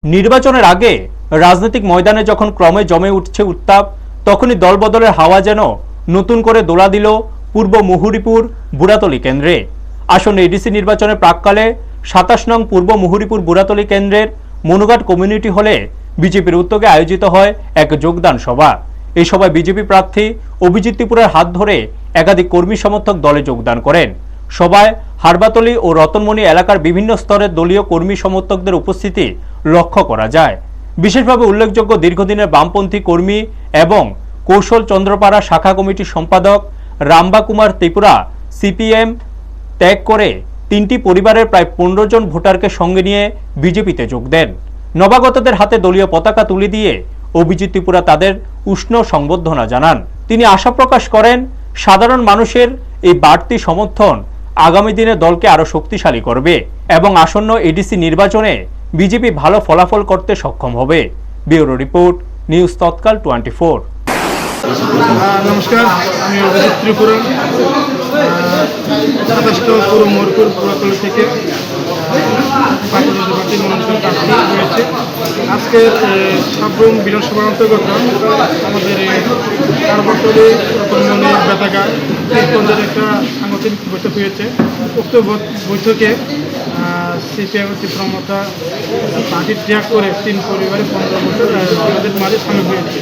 নির্বাচনের আগে রাজনৈতিক ময়দানে যখন ক্রমে জমে উঠছে উত্তাপ, তখনই দলবদলের হাওয়া যেন নতুন করে দোলা দিল পূর্ব মুহুরীপুর বুড়াতলী কেন্দ্রে। আসন্ন এডিসি নির্বাচনের প্রাক্কালে ২৭ নং পূর্ব মুহুরীপুর বুড়াতলী কেন্দ্রের মনুঘাট কমিউনিটি হলে বিজেপির উদ্যোগে আয়োজিত হয় এক যোগদান সভা। এই সভায় বিজেপি প্রার্থী অভিজিৎ ত্রিপুরার হাত ধরে একাধিক কর্মী সমর্থক দলে যোগদান করেন। সভায় হারবাতলী ও রতনমণি এলাকার বিভিন্ন স্তরের দলীয় কর্মী সমর্থকদের উপস্থিতি লক্ষ্য করা যায়। বিশেষভাবে উল্লেখযোগ্য দীর্ঘদিনের বামপন্থী কর্মী এবং কৌশল চন্দ্রপাড়া শাখা কমিটির সম্পাদক রাম্বা কুমার ত্রিপুরা সিপিএম ত্যাগ করে ৩টি পরিবারের প্রায় ১৫ জন ভোটারকে সঙ্গে নিয়ে বিজেপিতে যোগ দেন। নবাগতদের হাতে দলীয় পতাকা তুলে দিয়ে অভিজিৎ ত্রিপুরা তাদের উষ্ণ সংবর্ধনা জানান। তিনি আশা প্রকাশ করেন, সাধারণ মানুষের এই বাড়তি সমর্থন আগামী দিনে দলকে আরো শক্তিশালী করবে এবং আসন্ন এডিসি নির্বাচনে বিজেপি ভালো ফলাফল করতে সক্ষম হবে। ব্যুরো রিপোর্ট, নিউজ তৎকাল 24। নমস্কার, আমি অভিজিৎ ত্রিপুরা ২৭ পূর্ব মুহুরীপুর বুড়াতলী থেকে ভারতীয় জনতা পার্টির মনোনীত প্রার্থী হয়েছে। আজকের সাবরুম বিধানসভার অন্তর্গত আমাদের হারবাতলী রতনমণি বেতাগা এই পর্যায়ে একটা সাংগঠনিক বৈঠক হয়েছে। উক্ত বৈঠকে সিপিএম ত্রিপুরা পার্টি ত্যাগ করে ৩ পরিবারের ১৫ বছর আমাদের মাঝে সামিল হয়েছে।